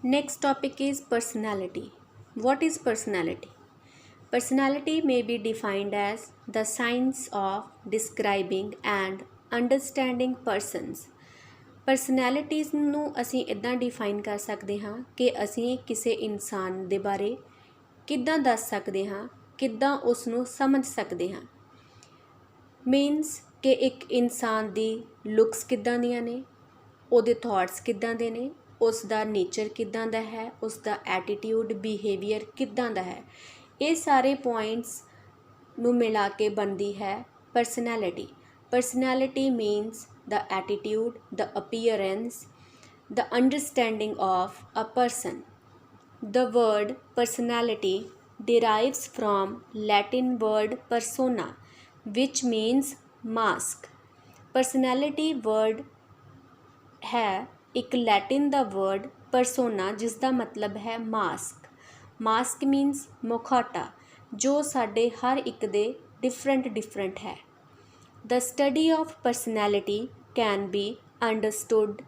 Next topic is personality. What is personality? Personality may be defined as the science of describing and understanding persons. Personalities ਨੂੰ ਅਸੀਂ ਇੱਦਾਂ define ਕਰ ਸਕਦੇ ਹਾਂ ਕਿ ਅਸੀਂ ਕਿਸੇ ਇਨਸਾਨ ਦੇ ਬਾਰੇ ਕਿੱਦਾਂ ਦੱਸ ਸਕਦੇ ਹਾਂ, ਕਿੱਦਾਂ ਉਸ ਨੂੰ ਸਮਝ ਸਕਦੇ ਹਾਂ। ਮੀਨਸ ਕਿ ਇੱਕ ਇਨਸਾਨ ਦੀ ਲੁੱਕਸ ਕਿੱਦਾਂ ਦੀਆਂ ਨੇ, ਉਹਦੇ ਥਾਟਸ ਕਿੱਦਾਂ ਦੇ ਨੇ, ਉਸ ਦਾ ਨੇਚਰ ਕਿੱਦਾਂ ਦਾ ਹੈ, ਉਸ ਦਾ ਐਟੀਟਿਊਡ ਬਿਹੇਵੀਅਰ ਕਿੱਦਾਂ ਦਾ ਹੈ। ਇਹ ਸਾਰੇ ਪੁਆਇੰਟਸ ਨੂੰ ਮਿਲਾ ਕੇ ਬਣਦੀ ਹੈ personality. Personality means the attitude, the appearance, the understanding of a person. The word personality derives from Latin word persona, which means mask. Personality word है एक Latin ਦਾ word persona जिस ਦਾ मतलब है mask. Mask means ਮੁਖੌਟਾ ਜੋ ਸਾਡੇ ਹਰ ਇੱਕ ਦੇ different ਹੈ। The study of personality can be understood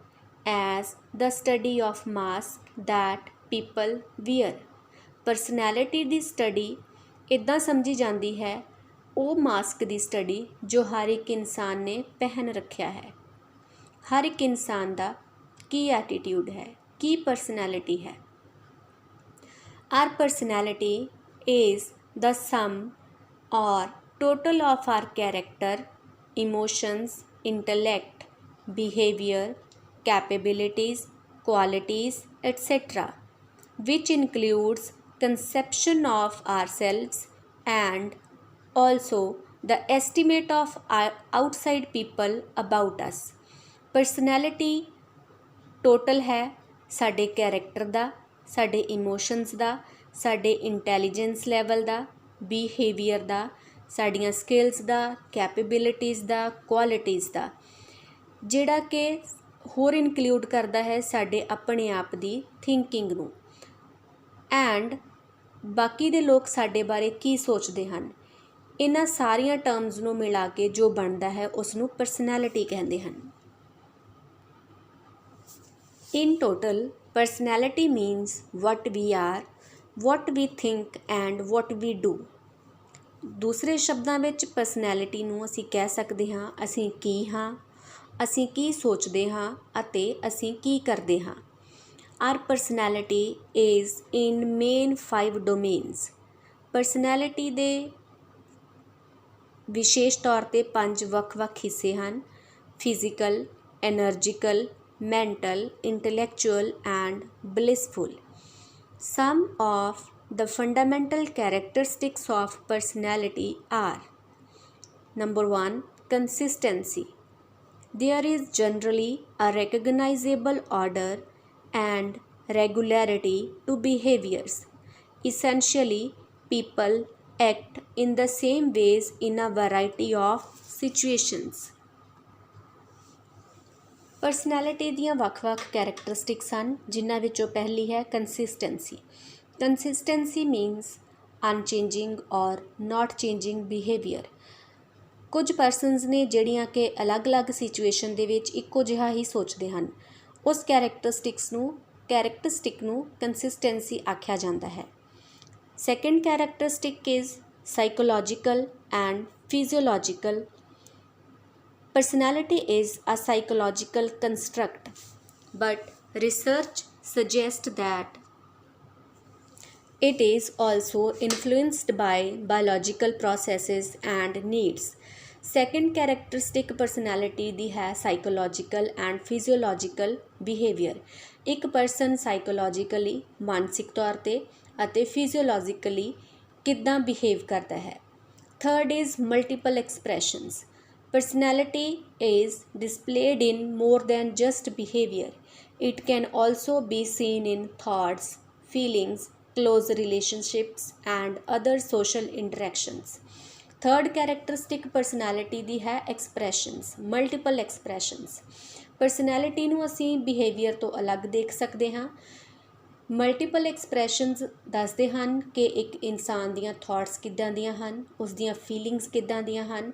as the study of mask that people wear. Personality the study ਇੱਦਾਂ ਸਮਝੀ ਜਾਂਦੀ ਹੈ ਉਹ ਮਾਸਕ ਦੀ ਸਟੱਡੀ ਜੋ ਹਰ ਇੱਕ ਇਨਸਾਨ ਨੇ ਪਹਿਨ ਰੱਖਿਆ ਹੈ। ਹਰ ਇੱਕ ਇਨਸਾਨ ਦਾ ਕੀ ਐਟੀਟਿਊਡ ਹੈ, ਕੀ ਪਰਸਨੈਲਿਟੀ ਹੈ। Our personality is the sum or total of our character, emotions, intellect, behavior, capabilities, qualities, etc., which includes conception of ourselves and also the estimate of outside people about us. Personality total है साडे character ਦਾ, साडे emotions ਦਾ, साडे intelligence level ਦਾ, behavior ਦਾ, ਸਾਡੀਆਂ skills ਦਾ, capabilities ਦਾ, qualities ਦਾ, ਜਿਹੜਾ ਕਿ ਹੋਰ include ਕਰਦਾ ਹੈ ਸਾਡੇ ਆਪਣੇ ਆਪ ਦੀ ਥਿੰਕਿੰਗ ਨੂੰ ਐਂਡ ਬਾਕੀ ਦੇ ਲੋਕ ਸਾਡੇ ਬਾਰੇ ਕੀ ਸੋਚਦੇ ਹਨ। ਇਹਨਾਂ ਸਾਰੀਆਂ ਟਰਮਸ ਨੂੰ ਮਿਲਾ ਕੇ ਜੋ ਬਣਦਾ ਹੈ ਉਸ ਨੂੰ ਪਰਸਨੈਲਿਟੀ ਕਹਿੰਦੇ ਹਨ। ਇਨ total personality means what we are, what we think and what we do. ਦੂਸਰੇ ਸ਼ਬਦਾਂ ਵਿੱਚ ਪਰਸਨੈਲਿਟੀ ਨੂੰ ਅਸੀਂ ਕਹਿ ਸਕਦੇ ਹਾਂ ਅਸੀਂ ਕੀ ਹਾਂ, ਅਸੀਂ ਕੀ ਸੋਚਦੇ ਹਾਂ ਅਤੇ ਅਸੀਂ ਕੀ ਕਰਦੇ ਹਾਂ। Our personality is in main 5 domains. Personality ਦੇ ਵਿਸ਼ੇਸ਼ ਤੌਰ 'ਤੇ 5 ਵੱਖ-ਵੱਖ ਹਿੱਸੇ ਹਨ: physical, energical, mental, intellectual and blissful. Some of the fundamental characteristics of personality are: number 1, consistency. There is generally a recognizable order and regularity to behaviors. Essentially, people act in the same ways in a variety of situations. Personality ਦੀਆਂ ਵੱਖ-ਵੱਖ characteristics ਹਨ ਜਿਨ੍ਹਾਂ ਵਿੱਚੋਂ ਪਹਿਲੀ ਹੈ consistency. Consistency means ਅਨਚੇਂਜਿੰਗ ਔਰ ਨਾਟ changing behaviour. ਕੁਝ persons ਨੇ ਜਿਹੜੀਆਂ ਕਿ ਅਲੱਗ-ਅਲੱਗ ਸਿਚੁਏਸ਼ਨ ਦੇ ਵਿੱਚ ਇੱਕੋ ਜਿਹਾ ਹੀ ਸੋਚਦੇ ਹਨ, ਉਸ ਕੈਰੈਕਟਰਿਸਟਿਕ ਨੂੰ ਕੰਸਿਸਟੈਂਸੀ ਆਖਿਆ ਜਾਂਦਾ ਹੈ। Second characteristic is psychological and physiological. Personality is a psychological construct, but research suggests that it is also influenced by biological processes and needs. Second characteristic personality ਦੀ ਹੈ psychological and physiological behavior. ਇੱਕ person psychologically ਮਾਨਸਿਕ ਤੌਰ 'ਤੇ ਅਤੇ physiologically ਕਿੱਦਾਂ behave ਕਰਦਾ ਹੈ। Third is multiple expressions. Personality is displayed in more than just behavior. It can also be seen in thoughts, feelings, close relationships, and other social interactions. Third characteristic personality ਦੀ ਹੈ expressions, multiple expressions. Personality ਨੂੰ ਅਸੀਂ behavior ਤੋਂ ਅਲੱਗ ਦੇਖ ਸਕਦੇ ਹਾਂ। Multiple expressions ਦੱਸਦੇ ਹਨ ਕਿ ਇੱਕ ਇਨਸਾਨ ਦੀਆਂ ਥਾਟਸ ਕਿੱਦਾਂ ਦੀਆਂ ਹਨ, ਉਸ ਦੀਆਂ ਫੀਲਿੰਗਸ ਕਿੱਦਾਂ ਦੀਆਂ ਹਨ,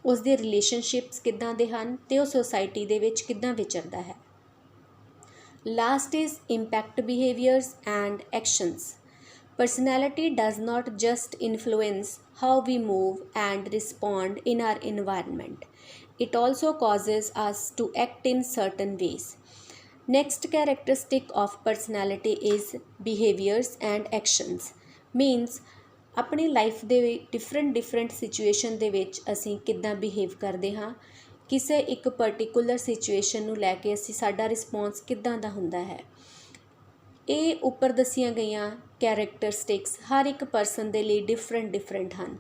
ਉਸ ਦੇ ਰਿਲੇਸ਼ਨਸ਼ਿਪਸ ਕਿੱਦਾਂ ਦੇ ਹਨ ਅਤੇ ਉਹ ਸੋਸਾਇਟੀ ਦੇ ਵਿੱਚ ਕਿੱਦਾਂ ਵਿਚਰਦਾ ਹੈ। Last is impact behaviors and actions. Personality does not just influence how we move and respond in our environment, it also causes us to act in certain ways. Next characteristic of personality is behaviors and actions. Means ਆਪਣੀ life ਦੇ different situation ਦੇ ਵਿੱਚ ਅਸੀਂ ਕਿੱਦਾਂ behave ਕਰਦੇ ਹਾਂ, ਕਿਸੇ ਇੱਕ ਪਰਟੀਕੂਲਰ ਸਿਚੁਏਸ਼ਨ ਨੂੰ ਲੈ ਕੇ ਅਸੀਂ ਸਾਡਾ ਰਿਸਪੌਂਸ ਕਿੱਦਾਂ ਦਾ ਹੁੰਦਾ ਹੈ। ਇਹ ਉੱਪਰ ਦੱਸੀਆਂ ਗਈਆਂ ਕੈਰੈਕਟਰਿਸਟਿਕਸ ਹਰ ਇੱਕ ਪਰਸਨ ਦੇ ਲਈ ਡਿਫਰੈਂਟ ਹਨ।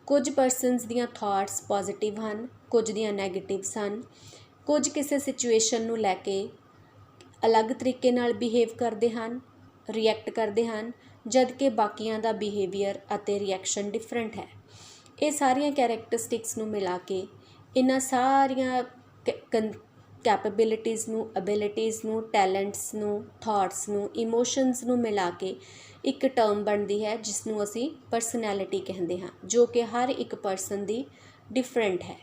ਕੁਝ ਪਰਸਨਸ ਦੀਆਂ ਥਾਟਸ ਪੋਜ਼ੀਟਿਵ ਹਨ, ਕੁਝ ਦੀਆਂ ਨੈਗੇਟਿਵਸ ਹਨ, ਕੁਝ ਕਿਸੇ ਸਿਚੁਏਸ਼ਨ ਨੂੰ ਲੈ ਕੇ ਅਲੱਗ ਤਰੀਕੇ ਨਾਲ ਬਿਹੇਵ ਕਰਦੇ ਹਨ, ਰਿਐਕਟ ਕਰਦੇ ਹਨ, ਜਦ ਕਿ ਬਾਕੀਆਂ ਦਾ ਬਿਹੇਵੀਅਰ ਅਤੇ ਰਿਐਕਸ਼ਨ ਡਿਫਰੈਂਟ ਹੈ। ਇਹ ਸਾਰੀਆਂ ਕੈਰੈਕਟਰਿਸਟਿਕਸ ਨੂੰ ਮਿਲਾ ਕੇ ਇਹਨਾਂ ਸਾਰੀਆਂ ਕੈਪੇਬਿਲਿਟੀਜ਼ ਨੂੰ, ਅਬਿਲਿਟੀਜ਼ ਨੂੰ, ਟੈਲੈਂਟਸ ਨੂੰ, ਥਾਟਸ ਨੂੰ, ਇਮੋਸ਼ਨਸ ਨੂੰ ਮਿਲਾ ਕੇ ਇੱਕ ਟਰਮ ਬਣਦੀ ਹੈ ਜਿਸ ਨੂੰ ਅਸੀਂ ਪਰਸਨੈਲਿਟੀ ਕਹਿੰਦੇ ਹਾਂ, ਜੋ ਕਿ ਹਰ ਇੱਕ ਪਰਸਨ ਦੀ ਡਿਫਰੈਂਟ ਹੈ।